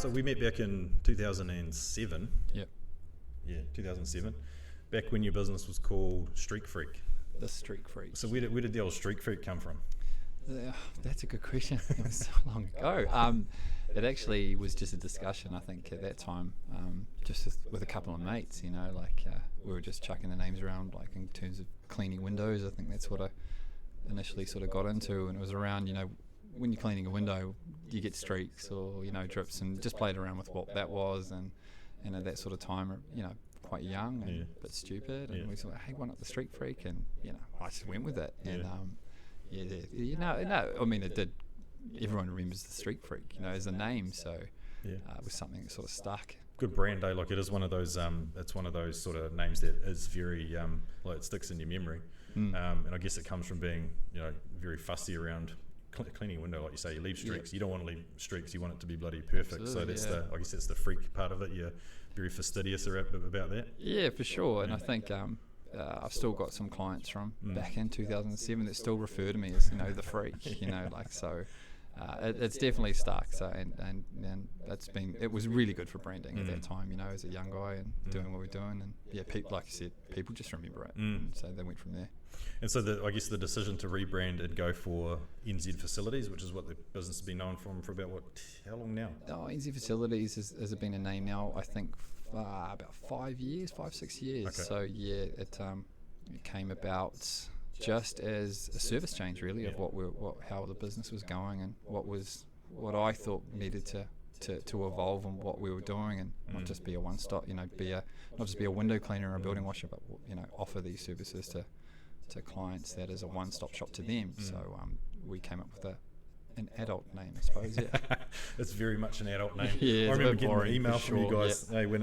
So we met back in 2007. Yep. Yeah, 2007. Back when your business was called Streak Freak. The Streak Freak. So where did the old Streak Freak come from? That's a good question. It was so long ago. It actually was just a discussion, I think, at that time, just with a couple of mates, we were just chucking the names around, like in terms of cleaning windows. I think that's what I initially sort of got into, and it was around, when you're cleaning a window, you get streaks or, drips, and just played around with what that was, and at that sort of time, quite young and a bit stupid, and we thought, hey, why not the Streak Freak? And, I just went with it, and I mean, it did. Everyone remembers the Streak Freak, as a name, so it was something that sort of stuck. Good brand, eh? Like it is one of those. It's one of those sort of names that is very like it sticks in your memory, and I guess it comes from being very fussy around cleaning a window. Like you say, you leave streaks. You don't want to leave streaks. You want it to be bloody perfect. Absolutely, so that's I guess that's the freak part of it. You're very fastidious about that. Yeah, for sure. And I think I've still got some clients from back in 2007 that still refer to me as the freak. So. It's definitely stuck. So and it was really good for branding at that time. As a young guy and doing what we're doing, and people, like you said, people just remember it. So they went from there. And so I guess the decision to rebrand and go for NZ Facilities, which is what the business has been known for about how long now? NZ Facilities has been a name now, I think, about 5-6 years. Okay. So it came about just as a service change, really, of how the business was going, and what I thought needed to evolve and what we were doing, and not just be a one-stop, not just be a window cleaner or a building washer, but offer these services to clients that is a one-stop shop to them. So we came up with an adult name, I suppose. Yeah, it's very much an adult name. Yeah, I remember getting an email from you guys when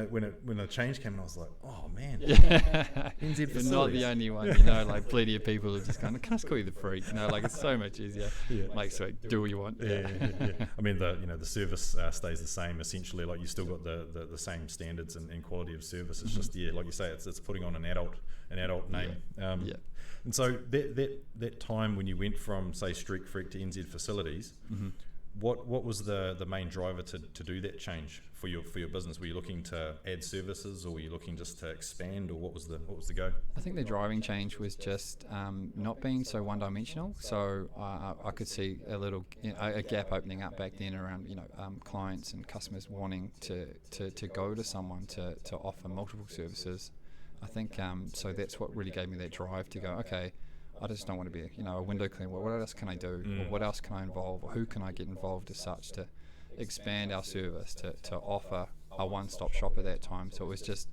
the change came, and I was like, oh man, NZ Facilities. You're not the only one. Like plenty of people are just going, can I just call you the freak? Like it's so much easier. Like, so do what you want. Yeah. I mean, the service stays the same essentially. Like you still got the same standards and quality of service. It's just like you say, it's putting on an adult name. And so that time when you went from, say, Streak Freak to NZ Facilities, what was the main driver to do that change for your business? Were you looking to add services, or were you looking just to expand, or what was the go? I think the driving change was just not being so one-dimensional. So I could see a gap opening up back then around clients and customers wanting to go to someone to offer multiple services. I think so that's what really gave me that drive to go, okay, I just don't want to be a window cleaner. What else can I do? Or what else can I involve? Or who can I get involved as such to expand our service, to offer a one-stop shop at that time? So it was just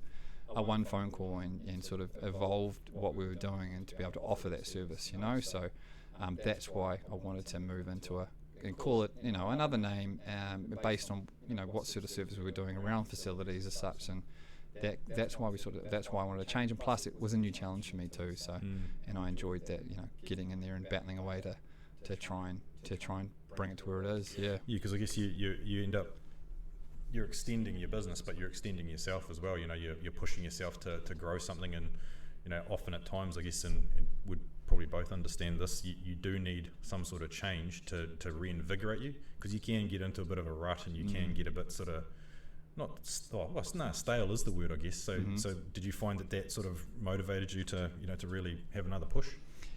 a one phone call and sort of evolved what we were doing and to be able to offer that service, So that's why I wanted to move into and call it, another name based on, what sort of service we were doing around facilities as such. And that's why I wanted to change, and plus it was a new challenge for me too. So, and I enjoyed that, getting in there and battling away to try and bring it to where it is. Yeah. Because I guess you end up, you're extending your business, but you're extending yourself as well. You're pushing yourself to grow something, and often at times, I guess, and would probably both understand this, you do need some sort of change to reinvigorate you, because you can get into a bit of a rut, and you can get a bit sort of stale is the word, I guess. So did you find that sort of motivated you to really have another push?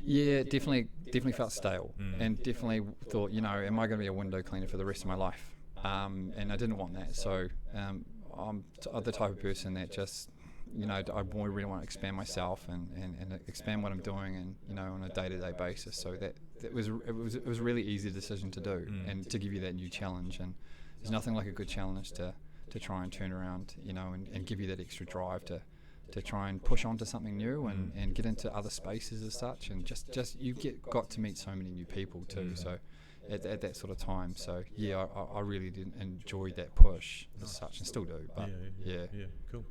Yeah, definitely felt stale, and definitely thought, am I going to be a window cleaner for the rest of my life? And I didn't want that. So I'm the type of person that just, I really want to expand myself and expand what I'm doing, and on a day-to-day basis. So that it was a really easy decision to do, and to give you that new challenge. And there's nothing like a good challenge to try and turn around, and give you that extra drive to try and push on to something new and get into other spaces as such, and just you got to meet so many new people too. So at that sort of time, so yeah, I really did enjoy that push as such, and still do. But yeah, cool.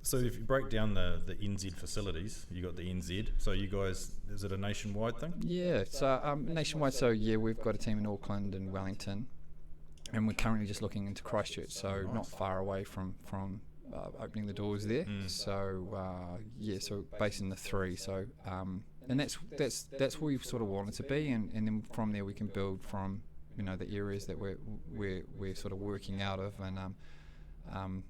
So if you break down the NZ Facilities, you got the NZ. So you guys, is it a nationwide thing? Yeah, so nationwide. So yeah, we've got a team in Auckland and Wellington. And we're currently just looking into Christchurch, so not far away from opening the doors there. So so based in the three. So and that's where we sort of want it to be, and then from there we can build from the areas that we're sort of working out of, and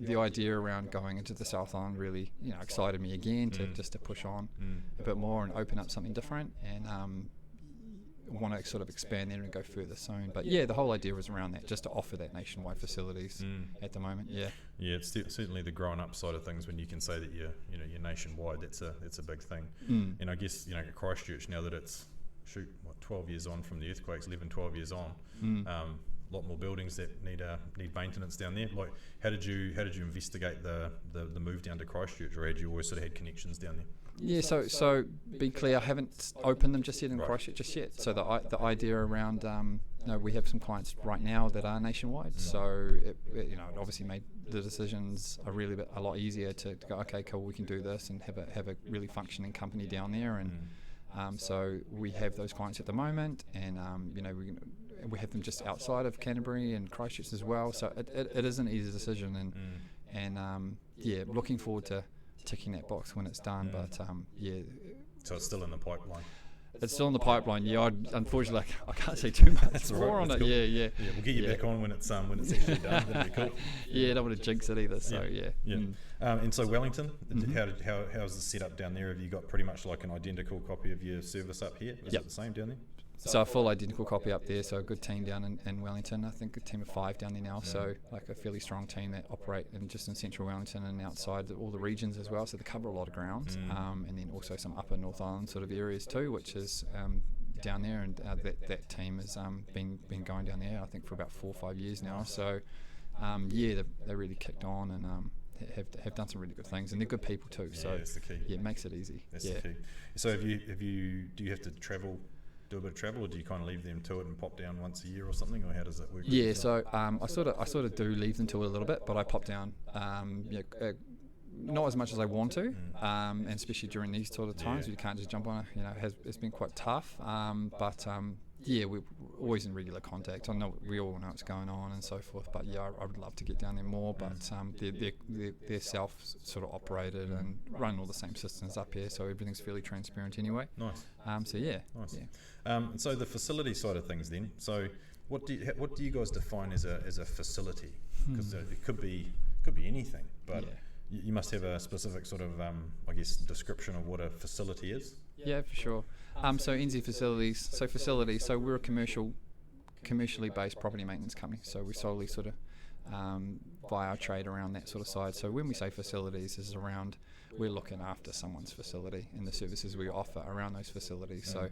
the idea around going into the South Island really excited me again to just to push on a bit more and open up something different, and want to sort of expand there and go further soon. But the whole idea was around that, just to offer that nationwide facilities at the moment. It's certainly the growing up side of things when you can say that you're nationwide. That's a big thing. And I guess Christchurch, now that it's 12 years on from the earthquakes, 12 years on, a lot more buildings that need maintenance down there. Like, how did you investigate the move down to Christchurch, or had you always sort of had connections down there? So be clear, I haven't opened them just yet in Christchurch just yet. So the idea around, we have some clients right now that are nationwide. So it obviously made the decisions a lot easier to go, okay, cool, we can do this and have a really functioning company down there. And so we have those clients at the moment, and we have them just outside of Canterbury and Christchurch as well. So it is an easy decision, and looking forward to ticking that box when it's done. But so it's still in the pipeline. It's still in the pipeline. Unfortunately, I can't say too much more on it. Cool. We'll get you back on when it's actually done. That'd be cool. I don't want to jinx it either. So and so Wellington, how's the setup down there? Have you got pretty much like an identical copy of your service up here? Is it the same down there? So a full identical copy up there, so a good team down in Wellington. I think a team of 5 down there now, so like a fairly strong team that operate in central Wellington and outside all the regions as well, so they cover a lot of ground, and then also some upper North Island sort of areas too, which is down there, and that team has been going down there I think for about 4 or 5 years now, so they really kicked on and have done some really good things, and they're good people too, so that's the key. It makes it easy. That's the key. So do you have to do a bit of travel, or do you kind of leave them to it and pop down once a year or something, or how does that work? So I sort of do leave them to it a little bit, but I pop down not as much as I want to, and especially during these sort of times, you can't just jump on it. It's been quite tough, but we're always in regular contact. I know we all know what's going on and so forth, but I would love to get down there more, but they're self sort of operated and run all the same systems up here, so everything's fairly transparent anyway. Nice. Nice. So the facility side of things then, so what do you guys define as a facility? Because it could be anything, but you must have a specific sort of description of what a facility is. Yeah, for sure. So NZ facilities. So we're a commercially based property maintenance company. So we solely sort of via our trade around that sort of side. So when we say facilities, this is around we're looking after someone's facility and the services we offer around those facilities. So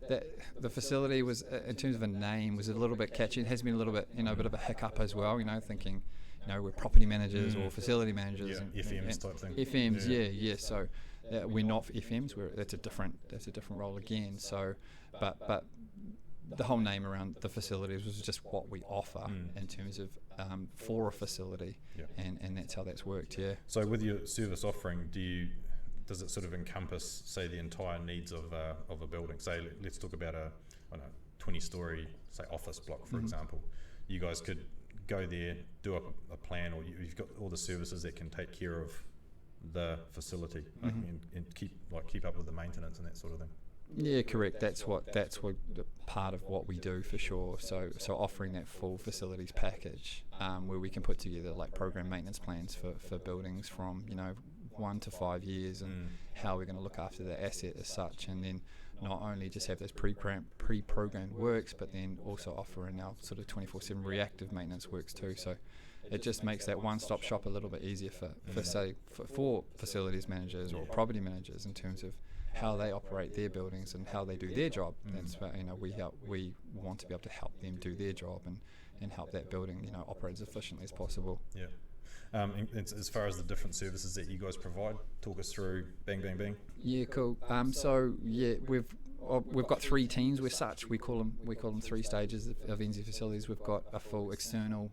the facility was, in terms of a name, was a little bit catchy. It has been a little bit, a bit of a hiccup as well. Thinking, we're property managers or facility managers. And FMs type thing. FMs, So. We're not FMs. That's a different role again. So, but the whole name around the facilities was just what we offer in terms of for a facility, and that's how that's worked. So with your service offering, does it sort of encompass, say, the entire needs of a building? Say, let's talk about a 20-story, say, office block, for example. You guys could go there, do a plan, or you've got all the services that can take care of the facility and keep up with the maintenance and that sort of thing. Yeah, correct. That's what part of what we do for sure. So offering that full facilities package, where we can put together like program maintenance plans for buildings from 1 to 5 years, and how we're going to look after the asset as such, and then not only just have those pre-programmed works, but then also offering our sort of 24/7 reactive maintenance works too. So it just makes that one-stop shop a little bit easier for facilities managers or property managers in terms of how they operate their buildings and how they do their job. That's what we want to be able to help them do their job and help that building operate as efficiently as possible. As far as the different services that you guys provide, talk us through bang. Yeah, cool. We've got 3 teams. We're such we call them 3 stages of NZ facilities. We've got a full external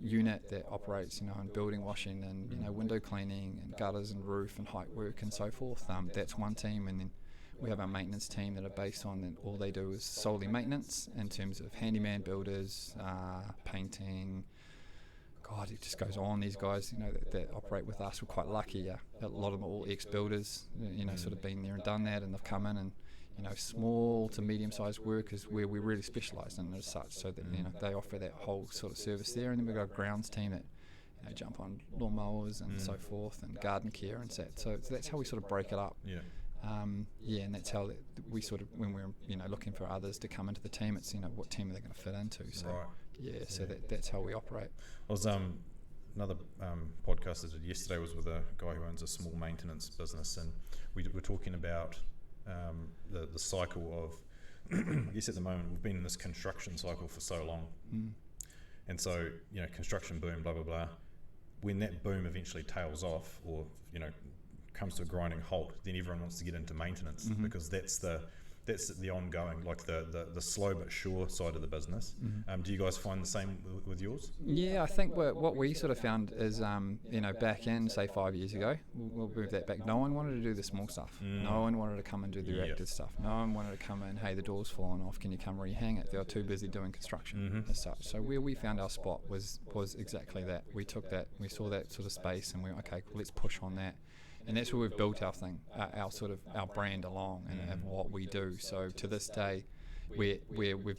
unit that operates, in building washing and window cleaning and gutters and roof and height work and so forth. That's one team, and then we have our maintenance team that are based on, and all they do is solely maintenance in terms of handyman, builders, painting. God, it just goes on. These guys, that operate with us, we're quite lucky. A lot of them are all ex-builders, sort of been there and done that, and they've come in and small to medium-sized work is where we really specialise in as such. So that they offer that whole sort of service there, and then we've got a grounds team that jump on lawnmowers and so forth, and garden care and so that's how we sort of break it up. And that's how we sort of, when we're looking for others to come into the team, it's what team are they going to fit into. So that's how we operate. I was another podcast I did yesterday was with a guy who owns a small maintenance business, and we were talking about the cycle of I guess at the moment we've been in this construction cycle for so long, and so construction boom, blah blah blah. When that boom eventually tails off, or comes to a grinding halt, then everyone wants to get into maintenance, because that's the ongoing, like the slow but sure side of the business. Do you guys find the same with yours? Yeah, I think what we sort of found is, back in, say, 5 years ago, we'll move that back, no one wanted to do the small stuff. No one wanted to come and do the reactive stuff. No one wanted to come in, hey, the door's fallen off, can you come rehang it? They were too busy doing construction as such. So where we found our spot was exactly that. We took that, we saw that sort of space, and we went, okay, let's push on that. And that's where we've built our thing, our brand along, and what we do. So to this day, we've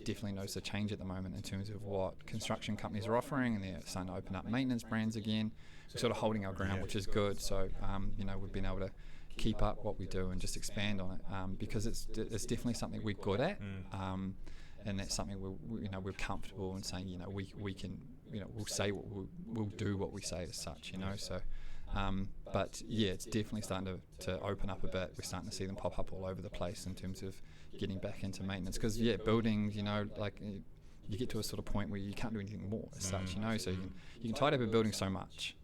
definitely noticed a change at the moment in terms of what construction companies are offering, and they're starting to open up maintenance brands again. We're sort of holding our ground, which is good. So we've been able to keep up what we do and just expand on it, because it's definitely something we're good at, and that's something we're comfortable in saying. We can, we'll say we'll do what we say as such. So. But it's definitely starting to open up a bit. We're starting to see them pop up all over the place in terms of getting back into maintenance, because buildings, you get to a sort of point where you can't do anything more as such, so you can tidy up a building so much.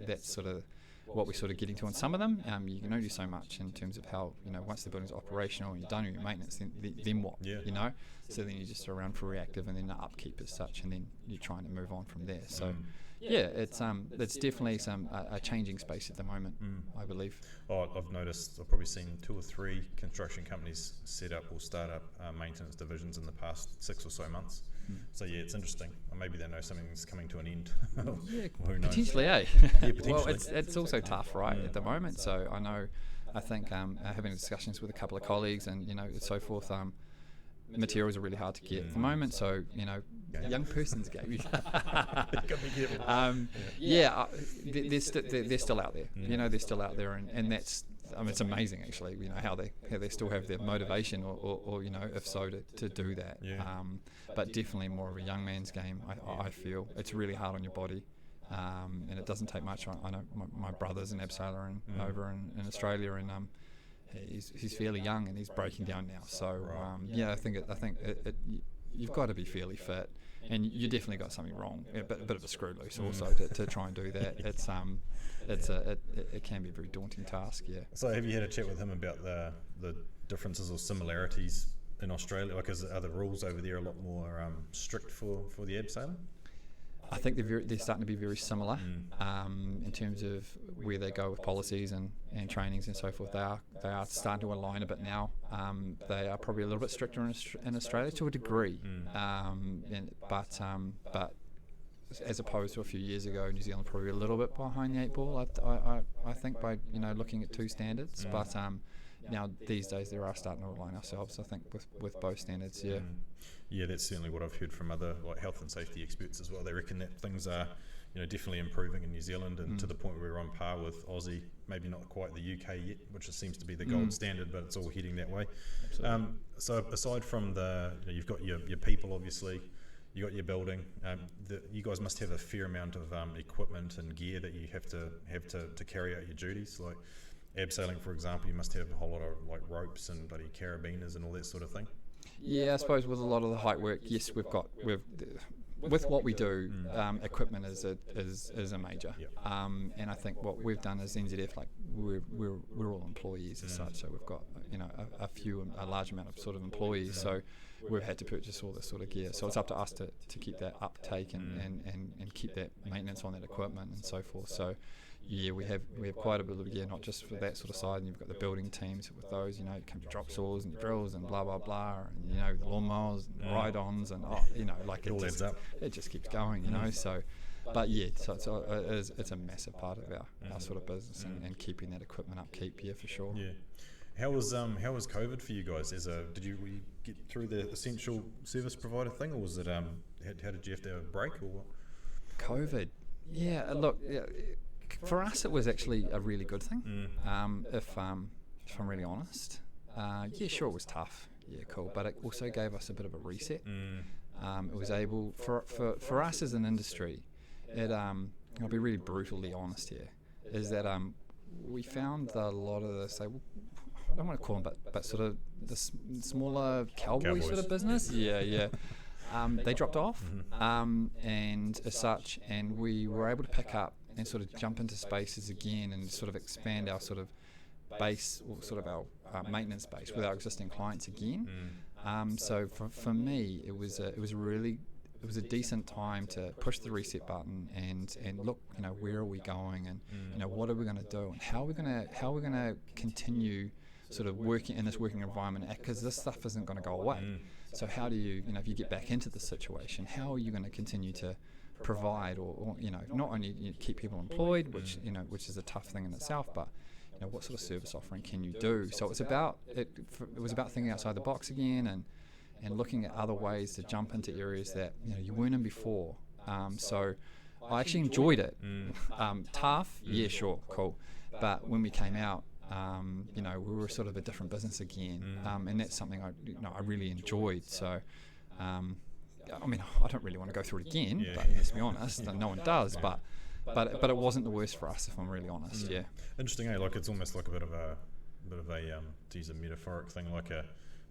That's sort of what we're sort of getting to on some of them. You can only do so much in terms of how, once the building's operational and you're done with your maintenance, then what? So then you're just around for reactive and then the upkeep as such, and then you're trying to move on from there. So it's definitely a changing space at the moment, I believe. I've noticed, I've probably seen 2 or 3 construction companies set up or start up maintenance divisions in the past 6 or so months. So it's interesting. Or maybe they know something's coming to an end. Well, who knows? Potentially, eh? Potentially. Well, it's also tough, right, at the moment. So I think having discussions with a couple of colleagues and so forth. Materials are really hard to get at the moment, so young person's game. They're still out there. They're still out there, and that's. It's amazing actually. How they still have their motivation, or if so to do that. But definitely more of a young man's game. I feel it's really hard on your body. And it doesn't take much. I know my brother's an abseiler over in Australia, and he's fairly young and he's breaking down now. So I think you've got to be fairly fit, and you definitely got something wrong. A bit of a screw loose also to try and do that. It can be a very daunting task. Yeah. So have you had a chat with him about the differences or similarities in Australia? Like, are the rules over there a lot more strict for the abseiler? I think they're starting to be very similar in terms of where they go with policies and trainings and so forth. They are starting to align a bit now. They are probably a little bit stricter in Australia to a degree, but as opposed to a few years ago, New Zealand probably a little bit behind the 8 ball. I think by looking at 2 standards, but now these days there are starting to align ourselves. I think with both standards. Yeah. Yeah, that's certainly what I've heard from other health and safety experts as well. They reckon that things are, definitely improving in New Zealand, and to the point where we're on par with Aussie. Maybe not quite the UK yet, which seems to be the gold standard, but it's all heading that way. So aside from you've got your people, obviously, you got your building. You guys must have a fair amount of equipment and gear that you have to carry out your duties. Like abseiling, for example, you must have a whole lot of ropes and bloody carabiners and all that sort of thing. Yeah, I suppose with a lot of the height work, yes, we've with what we do, equipment is a major. And I think what we've done as NZF, we're all employees as such, so we've got a large amount of sort of employees, so we've had to purchase all this sort of gear. So it's up to us to keep that uptake and keep that maintenance on that equipment and so forth. So yeah, we have quite a bit of gear, not just for that sort of side. And you've got the building teams with those, you come to drop saws and drills and blah blah blah, and the lawnmowers and ride-ons, and it all adds up. It just keeps going, So, but yeah, so it's a massive part of our sort of business and keeping that equipment upkeep. Yeah, for sure. Yeah. How was COVID for you guys? Did you get through the essential service provider thing, or was it how did you have to have a break or what? COVID, yeah. Look, for us it was actually a really good thing. If I'm really honest, yeah, sure, it was tough. Yeah, cool. But it also gave us a bit of a reset. It was able for us as an industry. I'll be really brutally honest here. Is that we found that a lot of the I don't want to call them, but sort of the smaller cowboy sort of business. Yeah. They dropped off, and as such, and we were able to pick up and sort of jump into spaces again and sort of expand our sort of base, or sort of our maintenance base with our existing clients again. So for me, it was a decent time to push the reset button and look, where are we going, and what are we going to do, and how are we going to continue sort of working in this working environment, because this stuff isn't going to go away. So how do you, if you get back into the situation, how are you going to continue to provide, or not only keep people employed, which is a tough thing in itself, but what sort of service offering can you do? So it was about thinking outside the box again, and looking at other ways to jump into areas that you weren't in before. So I actually enjoyed it. Tough, yeah, sure, cool. But when we came out, we were sort of a different business again, and that's something I really enjoyed. So, I don't really want to go through it again, but let's be honest, no one does. But it wasn't the worst for us, if I'm really honest. Yeah. Interesting, eh? Like it's almost like a bit of a to use a metaphoric thing, like a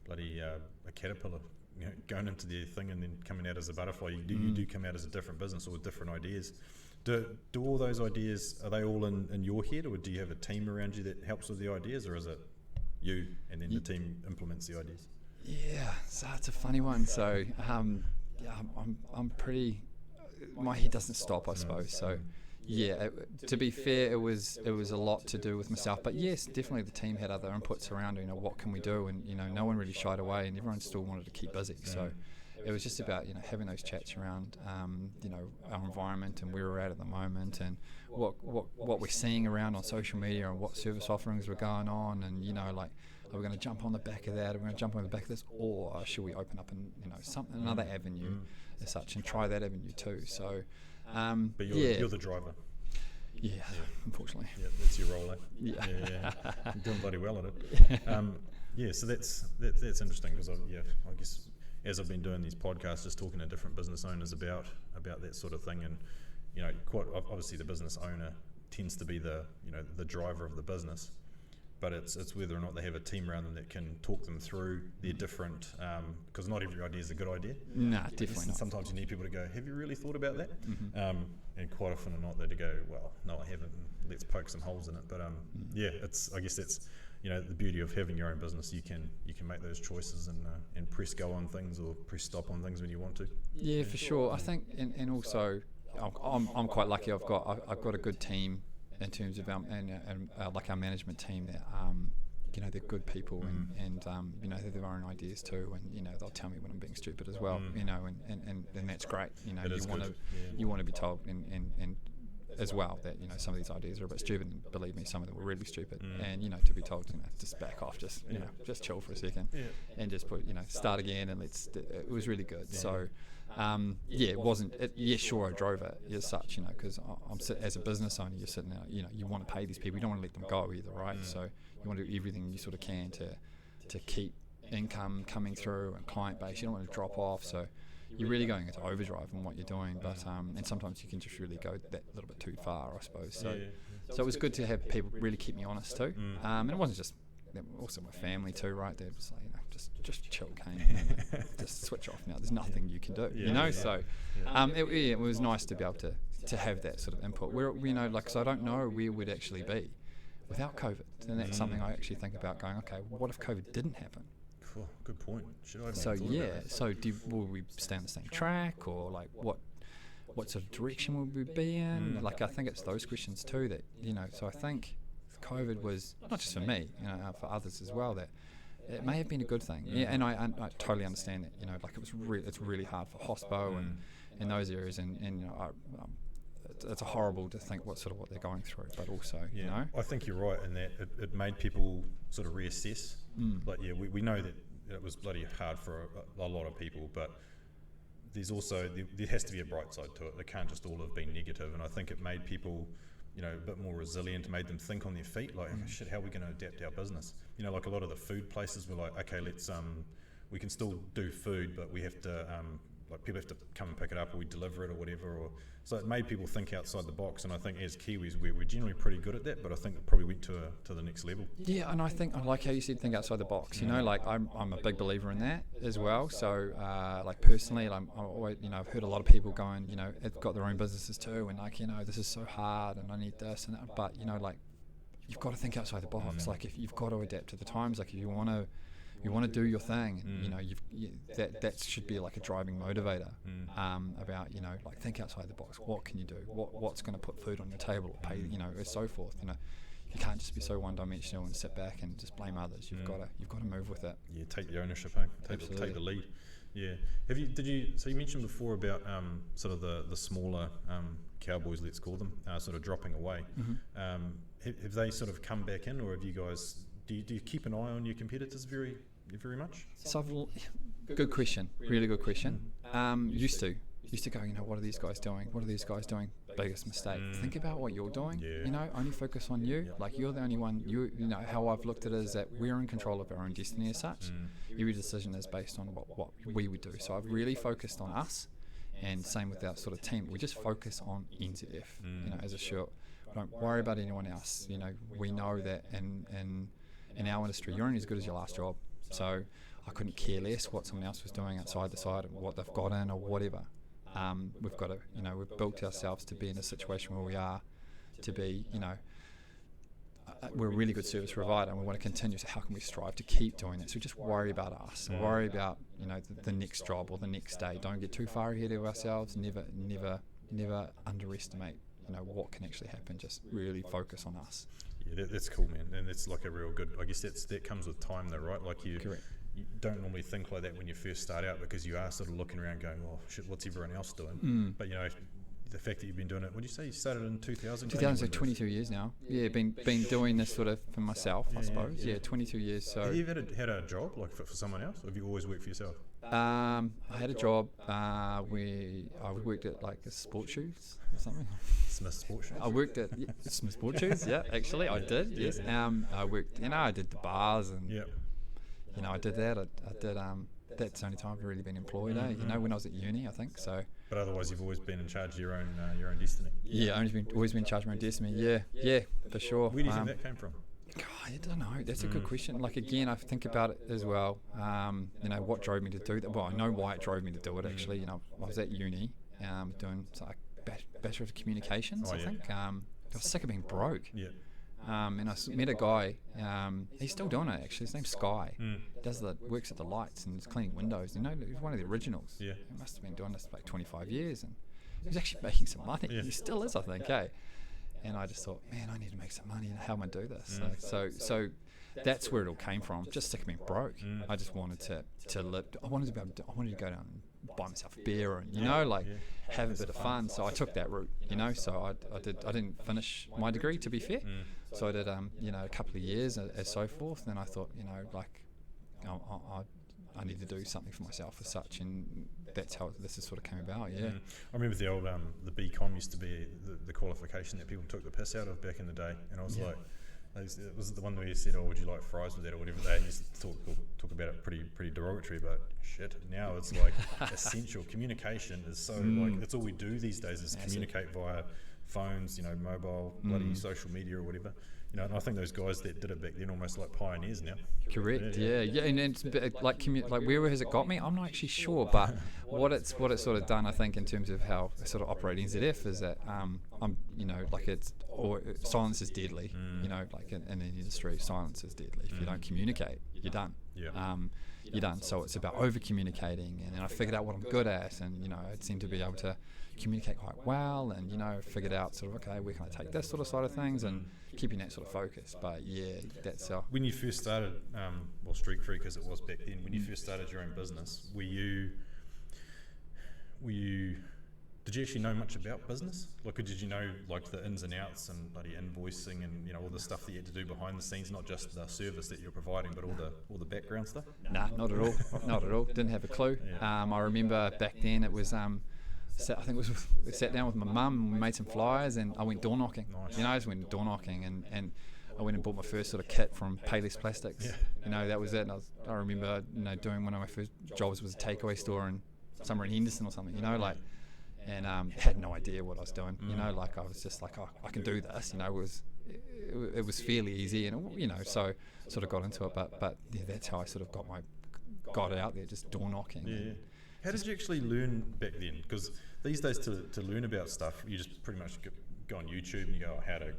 bloody a caterpillar, going into the thing and then coming out as a butterfly. You do come out as a different business or with different ideas. Do all those ideas, are they all in your head, or do you have a team around you that helps with the ideas, or is it you and then the team implements the ideas? Yeah, so it's a funny one. So I'm pretty, my head doesn't stop, I suppose. So yeah, to be fair, it was a lot to do with myself, but yes, definitely the team had other inputs around, what can we do, and no one really shied away, and everyone still wanted to keep busy. So it was just about having those chats around our environment and where we're at the moment, and what we're seeing around on social media, and what service offerings were going on, and are we going to jump on the back of that? Are we going to jump on the back of this, or should we open up another avenue as such, and try that avenue too? So, but you're the driver. Yeah, unfortunately. Yeah, that's your role. Eh? Yeah. You're doing bloody well at it. So that's interesting, because I guess as I've been doing these podcasts, just talking to different business owners about that sort of thing, and quite obviously the business owner tends to be the driver of the business, but it's whether or not they have a team around them that can talk them through their different, because not every idea is a good idea. Nah, definitely not. Sometimes you need people to go, have you really thought about that? And quite often or not, they go, well, no, I haven't. Let's poke some holes in it. But I guess that's the beauty of having your own business. You can make those choices and press go on things or press stop on things when you want to. Yeah, for sure. I think, and also, I'm quite lucky. I've got a good team in terms of like our management team that they're good people, and they have their own ideas too, and they'll tell me when I'm being stupid as well, and that's great. You want to be told and as well that some of these ideas are a bit stupid, and believe me, some of them were really stupid, and to be told just back off, just chill for a second, and just put start again, and it was really good. So it wasn't sure, I drove it as such, because I'm as a business owner, you're sitting there, you want to pay these people, you don't want to let them go either, right? So you want to do everything you sort of can to keep income coming through and client base. You don't want to drop off, so you're really going into overdrive in what you're doing, but and sometimes you can just really go that little bit too far, I suppose. So it was good to have people really keep me honest too, and it wasn't just also my family too, right? They was like, just chill, Kayne, just switch off now. There's nothing you can do, So it was nice to be able to have that sort of input. Where because I don't know where we'd actually be without COVID, and that's something I actually think about. Going, okay, what if COVID didn't happen? Cool, good point. So will we stay on the same track, or like what sort of direction would we be in? Like I think it's those questions too that So I think COVID was not just for me, for others as well, that it may have been a good thing. Yeah, and I totally understand that. Like it's really hard for hospo and in those areas, and it's horrible to think what they're going through, but also, you know. I think you're right in that it made people sort of reassess. Like, we know that it was bloody hard for a lot of people, but there's also, there has to be a bright side to it. It can't just all have been negative, and I think it made people, you know, a bit more resilient, made them think on their feet, like, shit, how are we going to adapt our business? You know, like a lot of the food places were like, okay, let's, we can still do food, but we have to, like, people have to come and pick it up, or we deliver it or whatever, or so it made people think outside the box. And I think as Kiwis, we're generally pretty good at that, but I think it probably went to the next level. Yeah, and I think I like how you said think outside the box. You know, like I'm a big believer in that as well. So like personally, I'm always, you know, I've heard a lot of people going, you know, they've got their own businesses too, and like, you know, this is so hard, and I need this and that. But you know, like, you've got to think outside the box. Like, if you've got to adapt to the times, like if you want to do your thing, and, you know, that should be like a driving motivator about, you know, like, think outside the box. What can you do? What's going to put food on your table, or pay, you know, and so forth. You know, you can't just be so one-dimensional and sit back and just blame others. You've got to move with it. Yeah, take the ownership, hey? Take the lead. Yeah. So you mentioned before about sort of the smaller cowboys, let's call them, sort of dropping away. Have they sort of come back in, or have you guys? Do you keep an eye on your competitors very much? So good question, really good question. Used to go, you know, what are these guys doing? Biggest mistake. Think about what you're doing. You know, only focus on you. Like, you're the only one. You know how I've looked at it is that we're in control of our own destiny as such. Every decision is based on what we would do. So I've really focused on us, and same with our sort of team. We just focus on NZF. You know, as a short. Don't worry about anyone else. You know, we know that in our industry, you're only as good as your last job. So I couldn't care less what someone else was doing outside the side, and what they've got in or whatever. We've got to, you know, we've built ourselves to be in a situation where we are, to be, you know, we're a really good service provider, and we want to continue. So how can we strive to keep doing that? So just worry about us, and worry about, you know, the next job or the next day. Don't get too far ahead of ourselves. Never underestimate, you know, what can actually happen. Just really focus on us. Yeah, that's cool, man, and that's like a real good. I guess that comes with time, though, right? Like you don't normally think like that when you first start out, because you are sort of looking around, going, "Oh shit, what's everyone else doing?" But you know, the fact that you've been doing it. What did you say? You started in 2000. 2000, so 22 years now. Yeah, been doing this sort of for myself, I suppose. Yeah, 22 years. So have you ever had a job like for someone else, or have you always worked for yourself? I had a job where I worked at like a sports shoes or something. Smith Sports Shoes. I worked at Smith Sports Shoes. Yeah, actually, I did. Yes. I worked. You know, I did the bars, and you know, I did that. I did. That's the only time I've really been employed. You know, when I was at uni, I think so. But otherwise, you've always been in charge of your own destiny. Yeah, always been in charge of my own destiny. Yeah, for sure. Where do you think that came from? God, I don't know. That's a good question. Like, again, I think about it as well. You know, what drove me to do that? Well, I know why it drove me to do it, actually. You know, I was at uni doing like Bachelor of Communications, I think. I was sick of being broke. Yeah. And I met a guy, he's still doing it, actually. His name's Sky. Works at the lights and is cleaning windows. You know, he's one of the originals. Yeah. He must have been doing this for like 25 years, and he was actually making some money. Yeah. He still is, I think, And I just thought, man, I need to make some money, and how am I do this? So that's where it all came from. Just sick of being broke. I just wanted to live. I wanted to go down and buy myself a beer, and have a bit of fun. So I took that route. You know, so I didn't finish my degree, to be fair. So I did a couple of years as so forth. Then I thought, you know, like I need to do something for myself as such, and that's how this has sort of came about. Yeah. I remember the old the BCom used to be the qualification that people took the piss out of back in the day, and I was like, it was the one where you said, "Oh, would you like fries with that?" or whatever. They used to talk about it pretty derogatory, but shit, now it's like essential. Communication is so like that's all we do these days is communicate via phones, you know, mobile, bloody social media or whatever. You know, and I think those guys that did it back then almost like pioneers now. Correct. Yeah. And it's like where has it got me? I'm not actually sure, but what it's sort of done, I think, in terms of how I sort of operate NZF is that I'm, you know, like silence is deadly. You know, like in the industry, silence is deadly. If you don't communicate, you're done. Yeah. You're done. So it's about over communicating, and then I figured out what I'm good at, and you know, I seem to be able to communicate quite well, and you know, figured out sort of, okay, where can I take this sort of side of things, and keeping that sort of focus. But yeah, that's when you first started, well, Street Freak as it was back then, when you first started your own business, were you Did you actually know much about business? Like, did you know like the ins and outs and bloody invoicing and all the stuff that you had to do behind the scenes, not just the service that you're providing, but all the background stuff? Nah, not at all. Not at all. Didn't have a clue. Yeah. I remember back then it was I think it was we sat down with my mum and we made some flyers and I went door knocking. Nice. I just went door knocking and I went and bought my first sort of kit from Payless Plastics. Yeah. That was it. And I remember doing one of my first jobs was a takeaway store in somewhere in Henderson or something. And had no idea what I was doing. I was just like, oh, I can do this. It was fairly easy, and so sort of got into it. But yeah, that's how I sort of got out there, just door knocking. Yeah. How did you actually learn back then? Because these days to learn about stuff, you just pretty much go on YouTube and you go, how to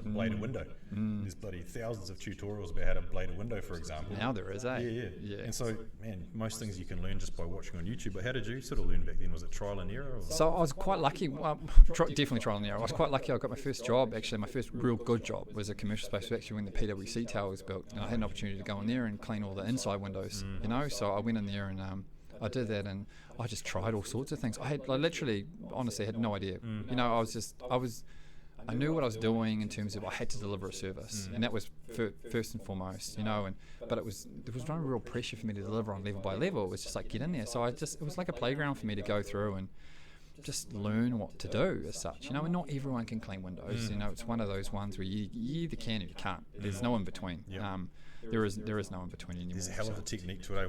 blade a window. There's bloody thousands of tutorials about how to blade a window, for example. Now there is, eh? Yeah. And so, man, most things you can learn just by watching on YouTube. But how did you sort of learn back then? Was it trial and error? Or? So I was quite lucky. Definitely trial and error. I was quite lucky. I got my first job. Actually, my first real good job was a commercial space. Actually, when the PwC tower was built, and I had an opportunity to go in there and clean all the inside windows. So I went in there and I did that, and I just tried all sorts of things. I literally, honestly, had no idea. I knew what I was doing in terms of I had to deliver a service, and that was first and foremost, but there was no real pressure for me to deliver on level by level. It was just like, get in there. So it was like a playground for me to go through and just learn what to do as such, and not everyone can clean windows. It's one of those ones where you either can or you can't. There's no in between. Yep. There is no in between anymore. There's a hell of a technique to it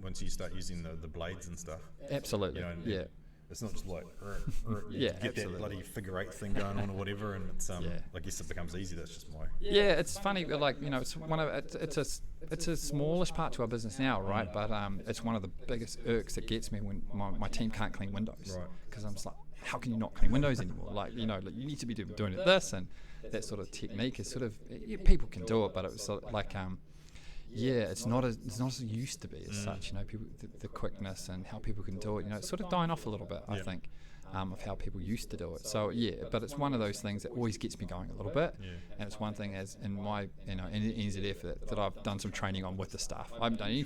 once you start using the blades and stuff. Absolutely. Yeah. It's not just like yeah, get absolutely. that bloody figure eight thing going on or whatever, and it's I guess it becomes easy. That's just my it's funny, like it's one of it's a smallish part to our business now, right? But it's one of the biggest irks that gets me when my team can't clean windows, right? Because I'm just like, how can you not clean windows anymore? Like you need to be doing it this, and that sort of technique is sort of people can do it, but it was sort of like it's not as it used to be as such. People the quickness and how people can do it. It's sort of dying off a little bit. I think of how people used to do it. So but it's one of those things that always gets me going a little bit. And it's one thing as in my in NZF that I've done some training on with the staff. I haven't done any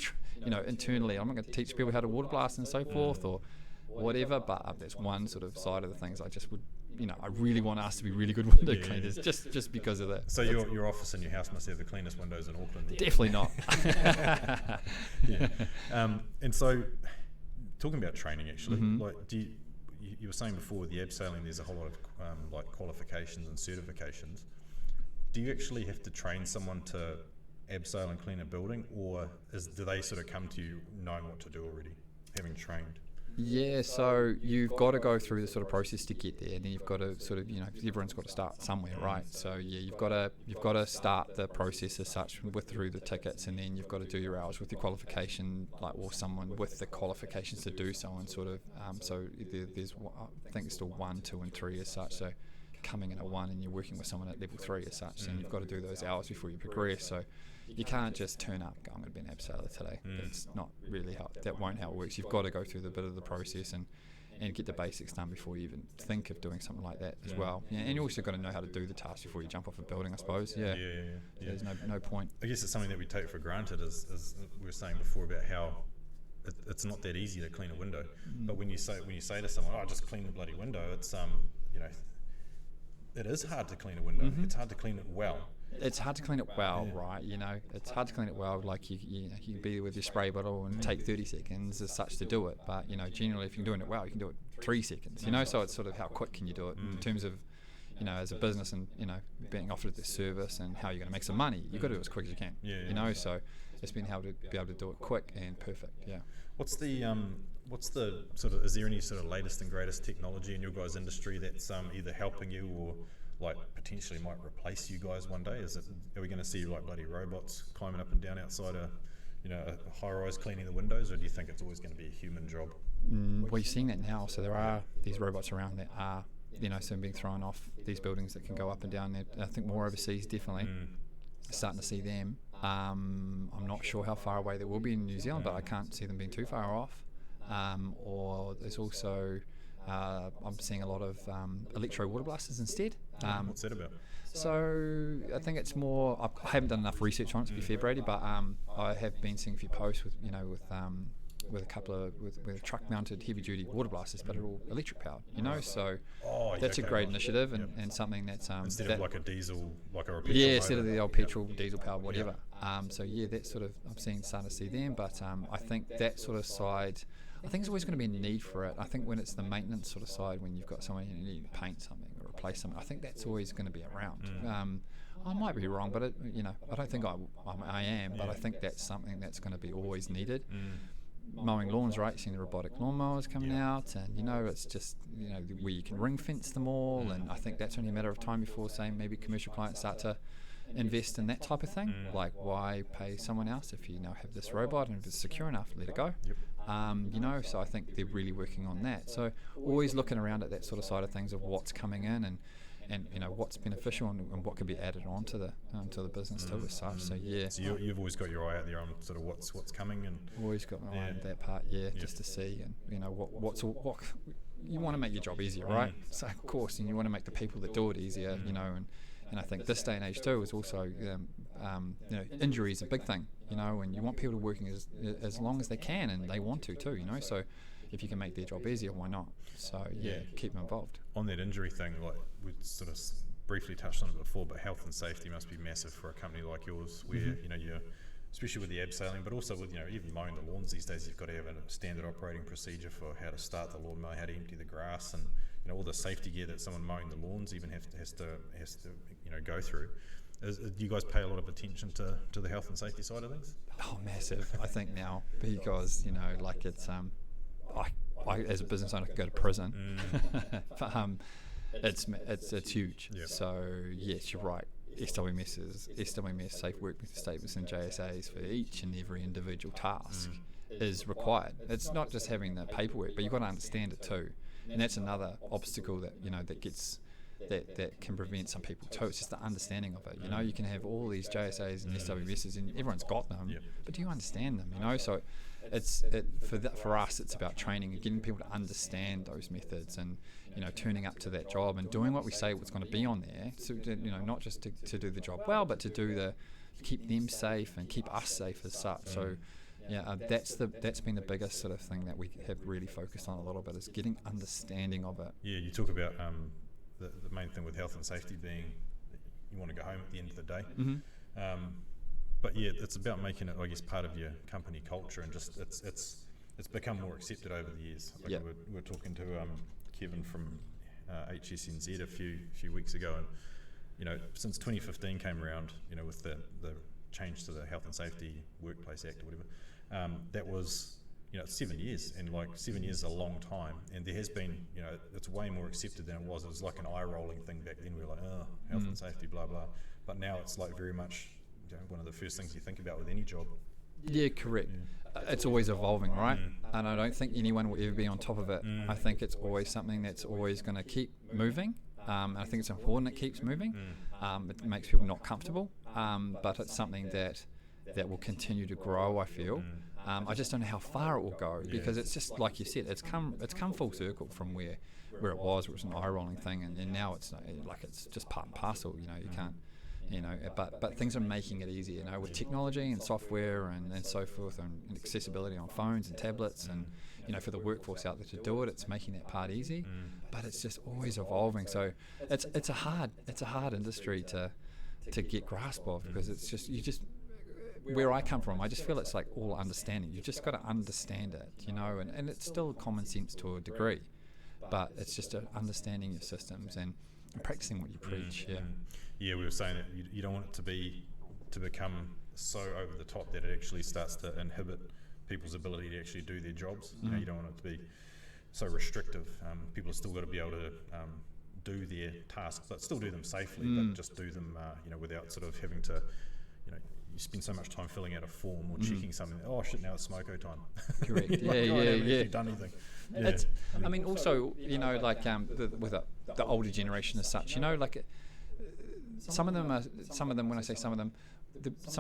internally. I'm not going to teach people how to water blast and so forth or whatever. But there's one sort of side of the things I just would. I really want us to be really good window cleaners, just because of that. So your office and your house must have the cleanest windows in Auckland. Definitely not. And so, talking about training, actually, like, you were saying before with the abseiling, there's a whole lot of like qualifications and certifications. Do you actually have to train someone to abseil and clean a building, or do they sort of come to you knowing what to do already, having trained? Yeah, so you've got to go through the sort of process to get there, and then you've got to sort of, everyone's got to start somewhere, right? So you've got to start the process as such through the tickets, and then you've got to do your hours with your qualification, or someone with the qualifications to do so, and sort of so there's I think it's still 1, 2, and 3 as such. So coming in at 1 and you're working with someone at level 3 as such, and you've got to do those hours before you progress. So you can't just turn up and go, I'm going to be an abseiler today. That's not really how it works. You've got to go through the bit of the process and get the basics done before you even think of doing something like that as well. Yeah, and you also got to know how to do the task before you jump off a building, I suppose. Yeah. So there's no point. I guess it's something that we take for granted, as we were saying before about how it's not that easy to clean a window. But when you say to someone, "Oh, just clean the bloody window," it's it is hard to clean a window. It's hard to clean it well. It's hard to clean it well, right? It's hard to clean it well. Like you can be with your spray bottle and take 30 seconds as such to do it. But generally, if you're doing it well, you can do it 3 seconds. So it's sort of how quick can you do it in terms of, as a business and being offered this service and how you're going to make some money. You've got to do it as quick as you can. So it's been how to be able to do it quick and perfect. Yeah. What's the sort of, is there any sort of latest and greatest technology in your guys' industry that's either helping you or like potentially might replace you guys one day? Are we going to see like bloody robots climbing up and down outside a high-rise cleaning the windows, or do you think it's always going to be a human job? Well, you're seeing that now. So there are these robots around that are some being thrown off these buildings that can go up and down there. I think more overseas, definitely. Starting to see them. I'm not sure how far away they will be in New Zealand, but I can't see them being too far off. Or there's also I'm seeing a lot of electro water blasters instead. What's that about? So I think it's more. I haven't done enough research on it, to be fair, Brady, but I have been seeing a few posts with with a couple of with truck-mounted heavy-duty water blasters, but they're all electric powered. So that's a great initiative and something that's instead of like a diesel, like a petrol instead of the old petrol, diesel powered, whatever. That's sort of I'm starting to see them, but I think that sort of side. I think there's always going to be a need for it. I think when it's the maintenance sort of side, when you've got someone you need to paint something or replace something, I think that's always going to be around. I might be wrong, but I don't think I am. But I think that's something that's going to be always needed. Mowing lawns, right? Seeing the robotic lawnmowers coming out, and it's just where you can ring fence them all. And I think that's only a matter of time before, saying maybe commercial clients start to invest in that type of thing. Like, why pay someone else if you have this robot, and if it's secure enough, let it go. So I think they're really working on that. So always looking around at that sort of side of things of what's coming in and what's beneficial and what can be added on to the business too as such. So So you've always got your eye out there on sort of what's coming, and always got my eye on that part. Just to see and what you want to make your job easier, right? So of course, and you want to make the people that do it easier, and I think this day and age too is also injury is a big thing, and you want people to working as long as they can, and they want to too, so if you can make their job easier, why not? So keep them involved. On that injury thing, like we sort of briefly touched on it before, but health and safety must be massive for a company like yours, where you're, especially with the abseiling, but also with even mowing the lawns these days, you've got to have a standard operating procedure for how to start the lawnmower, how to empty the grass, and all the safety gear that someone mowing the lawns even has to go through. Do you guys pay a lot of attention to the health and safety side of things? Oh, massive! I think now, because it's I as a business owner could go to prison, but it's huge. So yes, you're right. SWMS safe work method statements and JSAs for each and every individual task is required. It's not just having the paperwork, but you've got to understand it too, and that's another obstacle that that can prevent some people too. It's just the understanding of it. You can have all these JSAs and SWMSs, and everyone's got them, but do you understand them? So for us, it's about training and getting people to understand those methods, and turning up to that job and doing what we say what's going to be on there. So not just to do the job well, but to keep them safe and keep us safe as such. So that's been the biggest sort of thing that we have really focused on a little bit, is getting understanding of it. You talk about the main thing with health and safety being that you want to go home at the end of the day. But it's about making it, I guess, part of your company culture, and just it's become more accepted over the years. Like we were talking to Kevin from HSNZ a few weeks ago, and since 2015 came around, with the change to the Health and Safety Workplace Act or whatever, that was 7 years, and 7 years is a long time, and there has been it's way more accepted than it was. It was like an eye-rolling thing back then. We were like, health and safety, blah blah, but now it's like very much one of the first things you think about with any job. Correct. It's always evolving, right? And I don't think anyone will ever be on top of it. I think it's always something that's always going to keep moving. And I think it's important it keeps moving. It makes people not comfortable, but it's something that will continue to grow, I feel. I just don't know how far it will go, because it's just like you said, it's come full circle from where it was an eye-rolling thing, and now it's like it's just part and parcel. You can't. But things are making it easier, with technology and software and so forth, and accessibility on phones and tablets, and for the workforce out there to do it, it's making that part easy. But it's just always evolving. So it's a hard industry to get grasp of, because it's just where I come from, I just feel it's like all understanding. You've just got to understand it, and it's still common sense to a degree, but it's just understanding your systems and practicing what you preach. We were saying that you don't want it to become so over the top that it actually starts to inhibit people's ability to actually do their jobs. You don't want it to be so restrictive. People have still got to be able to do their tasks, but still do them safely, but just do them without sort of having to you spend so much time filling out a form or checking something. Oh shit! Now it's smoko time. Correct. You've done anything. It's, I mean, also with the older generation as such, some of them. When I say some of them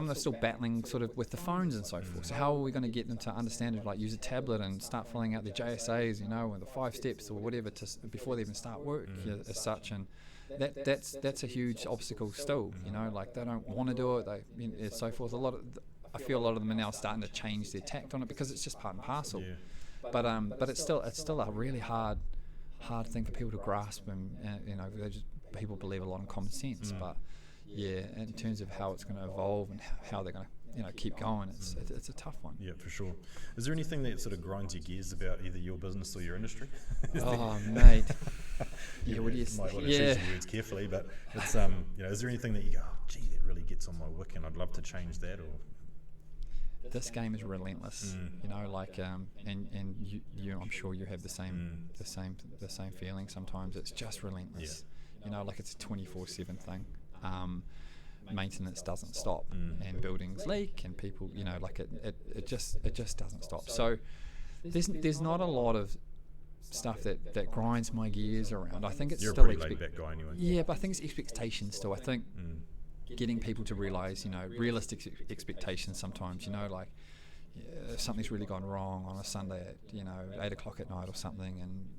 are still battling sort of with the phones and so forth. So how are we going to get them to understand it? Like use a tablet and start filling out their JSAs, and the 5 steps or whatever before they even start work as such. And that's a huge obstacle still. Like they don't want to do it. And so forth. I feel a lot of them are now starting to change their tact on it because it's just part and parcel. But it's still a really hard thing for people to grasp, and people believe a lot in common sense. But yeah, in terms of how it's going to evolve and how they're going to keep going, it's a tough one. Yeah, for sure. Is there anything that sort of grinds your gears about either your business or your industry? Mate. Yeah, what do you might want to choose your words carefully, but it's is there anything that you go, oh, gee, that really gets on my wick, and I'd love to change that? Or this game is relentless, and you I'm sure you have the same feeling. Sometimes it's just relentless. It's a 24/7 thing. Maintenance doesn't stop, and buildings leak, and people, it just doesn't stop. So there's not a lot of stuff that grinds my gears around. I think it's you're still a pretty laid back guy anyway. Yeah, but I think it's expectations still. I think getting people to realise, realistic expectations sometimes. If something's really gone wrong on a Sunday at 8 o'clock at night or something, and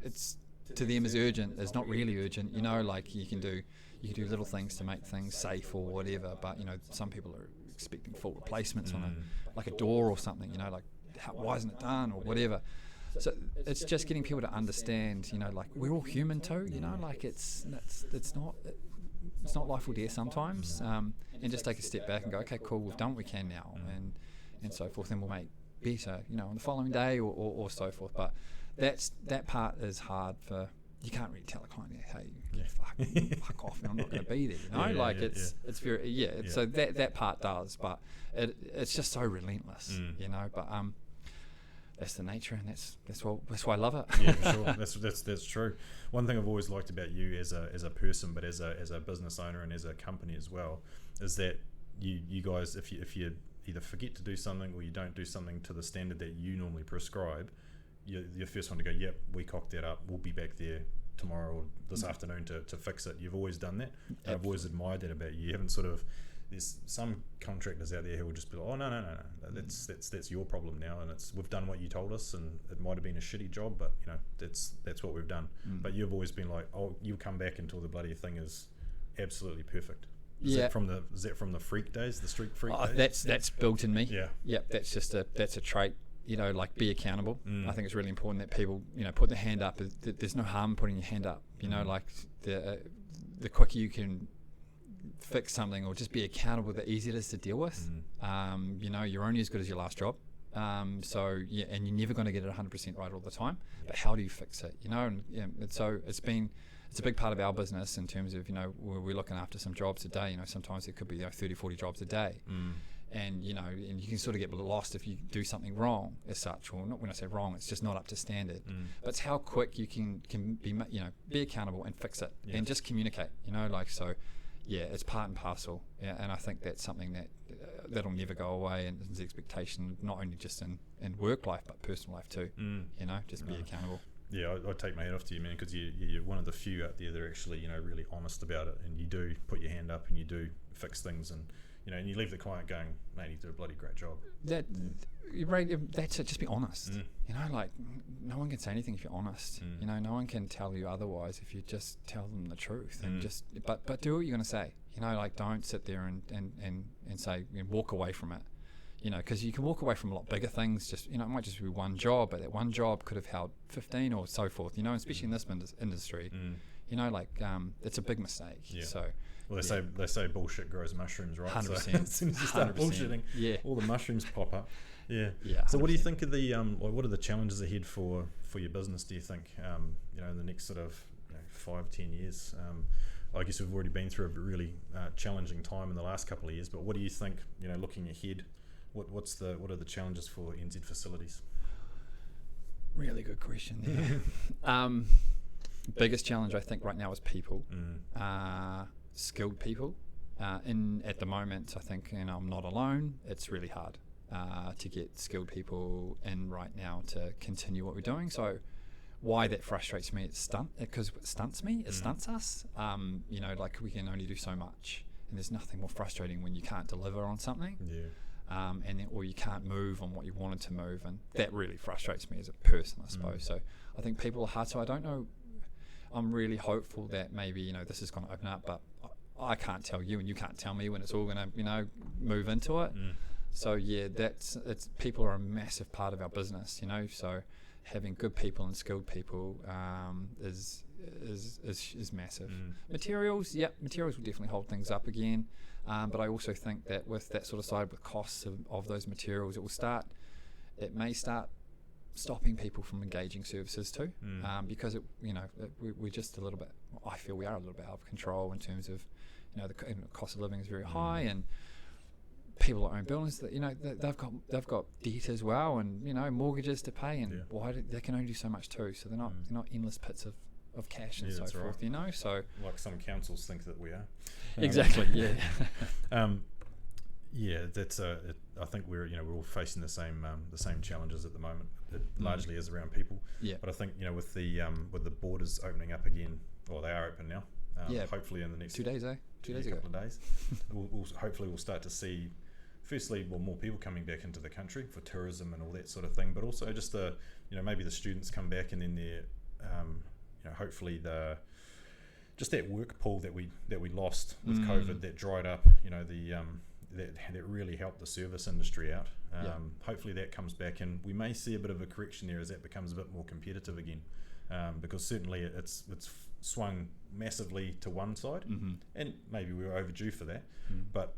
it's to them is urgent. It's not really urgent. You can do little things to make things safe or whatever. But some people are expecting full replacements on a door or something. Why isn't it done or whatever. So it's just getting people to understand. We're all human too. It's not life or death sometimes. And just take a step back and go, okay, cool, we've done what we can now, and so forth, and we'll make better, on the following day or so forth. But that part is hard for. You can't really tell a client, hey, fuck off, and I'm not going to be there. It's very So that part does, but it's just so relentless, But that's the nature, and that's why I love it. Yeah, for sure. That's true. One thing I've always liked about you as a person, but as a business owner and as a company as well, is that you guys, if you either forget to do something or you don't do something to the standard that you normally prescribe, you're the first one to go, yep, we cocked that up, we'll be back there tomorrow or this afternoon to fix it. You've always done that, and I've always admired that about you. You haven't sort of, there's some contractors out there who will just be like, oh no, that's your problem now, and we've done what you told us, and it might have been a shitty job, but that's what we've done. But you've always been like, oh, you come back until the bloody thing is absolutely perfect. Is that from the freak days, the street freak days? That's built in me. Yeah. That's a trait. Be accountable. I think it's really important that people, put their hand up. There's no harm in putting your hand up. The quicker you can fix something or just be accountable, the easier it is to deal with. You're only as good as your last job. And you're never going to get it 100% right all the time. But how do you fix it? And so it's a big part of our business in terms of, we're looking after some jobs a day. Sometimes it could be 30, 40 jobs a day. And and you can sort of get lost if you do something wrong as such, or not. When I say wrong, it's just not up to standard. But it's how quick you can be accountable and fix it, and just communicate. It's part and parcel. And I think that's something that'll never go away, and it's the expectation not only just in work life but personal life too. Just be accountable. Yeah, I take my hat off to you, man, because you're one of the few out there that are actually really honest about it, and you do put your hand up and you do fix things, and and you leave the client going, mate, you did a bloody great job. That's it. Just be honest. No one can say anything if you're honest. No one can tell you otherwise if you just tell them the truth. And but do what you're going to say. Don't sit there and say, walk away from it. Because you can walk away from a lot bigger things. Just it might just be one job, but that one job could have held 15 or so forth. Especially in this industry. It's a big mistake. Yeah. So. Well, they say bullshit grows mushrooms, right? 100%. So as soon as you start bullshitting, all the mushrooms pop up. Yeah. So 100%. What do you think of what are the challenges ahead for your business? Do you think in the next sort of 5-10 years? I guess we've already been through a really challenging time in the last couple of years. But what do you think? Looking ahead, what are the challenges for NZ Facilities? Really good question. Biggest challenge I think right now is people. Skilled people. At the moment, I think I'm not alone. It's really hard to get skilled people in right now to continue what we're doing. So why that frustrates me, because it stunts me. It stunts us. We can only do so much, and there's nothing more frustrating when you can't deliver on something. Or you can't move on what you wanted to move, and that really frustrates me as a person, I suppose. So I think people are hard. So I don't know. I'm really hopeful that maybe this is going to open up, but I can't tell you, and you can't tell me when it's all going to move into it. So yeah, people are a massive part of our business, so having good people and skilled people is massive. Materials will definitely hold things up again, but I also think that with that sort of side, with costs of those materials, it may start stopping people from engaging services too, because we're just a little bit, I feel we are a little bit out of control in terms of the cost of living is very high, and people that own buildings that they've got debt as well, and mortgages to pay, and they can only do so much too, so they're not endless pits of cash and so forth, right. So like some councils think that we are. Exactly. That's I think we're all facing the same challenges at the moment. It largely is around people. But I think with the borders opening up again, or they are open now. Hopefully in the next 2 days, couple of days, we'll start to see, firstly, more people coming back into the country for tourism and all that sort of thing, but also just maybe the students come back, and then they're hopefully just that work pool that we lost with COVID, that dried up, that really helped the service industry out. Hopefully that comes back, and we may see a bit of a correction there as that becomes a bit more competitive again, because certainly it's swung massively to one side, and maybe we were overdue for that, but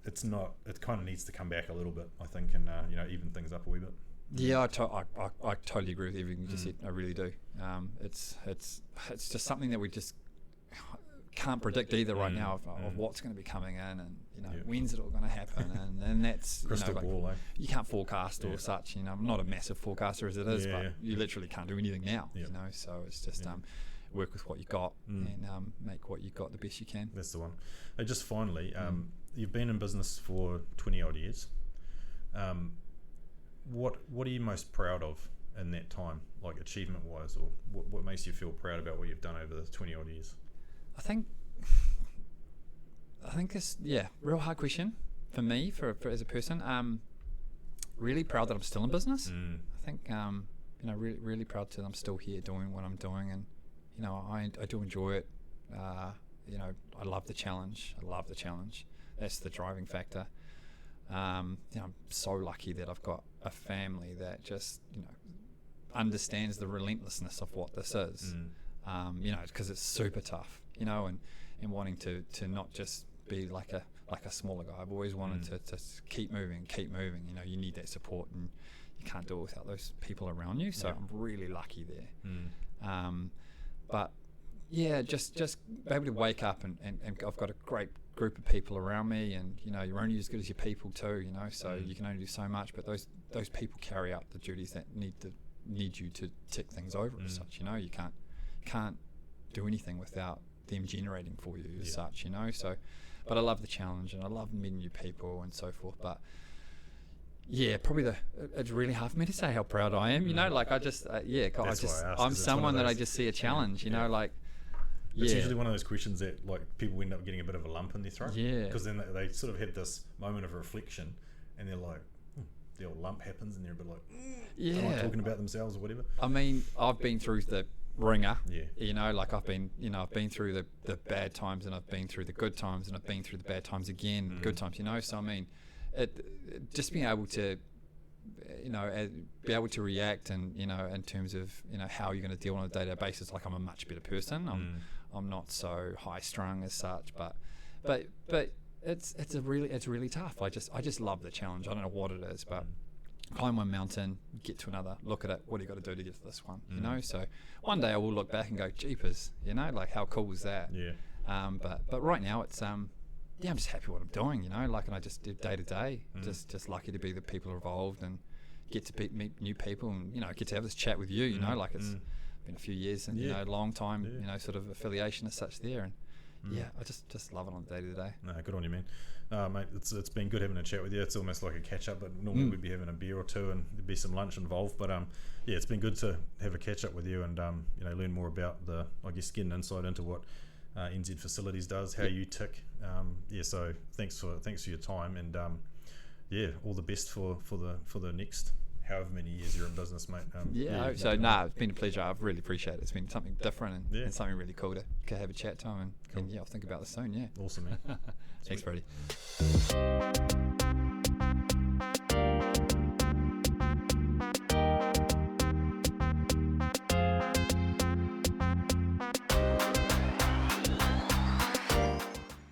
it's not. It kind of needs to come back a little bit, I think, and even things up a wee bit. Yeah, I totally agree with everything you just said. I really do. It's just something that we just can't predict either right now of what's going to be coming in, and when's it all going to happen, and that's crystal ball. You can't forecast or such. I'm not a massive forecaster as it is, but you literally can't do anything now. So it's just work with what you got and make what you got the best you can. That's the one. Just finally, you've been in business for 20 odd years. What are you most proud of in that time, like achievement wise, or what makes you feel proud about what you've done over the 20 odd years? I think it's real hard question for me for as a person. Really proud that I'm still in business. I think really proud that I'm still here doing what I'm doing, and I do enjoy it. I love the challenge. That's the driving factor. I'm so lucky that I've got a family that just understands the relentlessness of what this is. Because it's super tough, and wanting to not just be like a smaller guy. I've always wanted to keep moving. You need that support, and you can't do it without those people around you. So I'm really lucky there. But just be able to wake up and I've got a great group of people around me, and you're only as good as your people too. So you can only do so much, but those people carry out the duties that need you to tick things over as such. You can't do anything without them generating for you as such. So, but I love the challenge, and I love meeting new people and so forth. But probably it's really hard for me to say how proud I am. I just I'm someone that I just see a challenge. It's usually one of those questions that people end up getting a bit of a lump in their throat. Because then they sort of have this moment of reflection, and they're like, the old lump happens, and they're a bit like, talking about themselves or whatever. I mean, I've been through the ringer. I've been through the bad times, and I've been through the good times, and I've been through the bad times again, good times. So I mean, just being able to be able to react, and in terms of how you're going to deal on a day-to-day basis. I'm a much better person. I'm not so high strung as such, but it's really tough. I just love the challenge. I don't know what it is, but climb one mountain, get to another, look at it, what do you got to do to get to this one? So one day I will look back and go, jeepers, how cool was that? But right now it's I'm just happy what I'm doing, and I just do day to day. Just lucky to be the people involved and get to meet new people, and get to have this chat with you. It's been a few years, and a long time, sort of affiliation as such there, and I just love it on day to day. No, good on you, man. Mate, it's been good having a chat with you. It's almost like a catch up, but normally we'd be having a beer or two, and there'd be some lunch involved. But it's been good to have a catch up with you, and learn more about get an insight into what NZ Facilities does, how you tick. So thanks for your time, and all the best for the next however many years you're in business, mate. I hope so. It's been a pleasure. I've really appreciated it. It's been something different and something really cool to have a chat to him, and I'll think about this soon. Awesome, man. Thanks, Brady.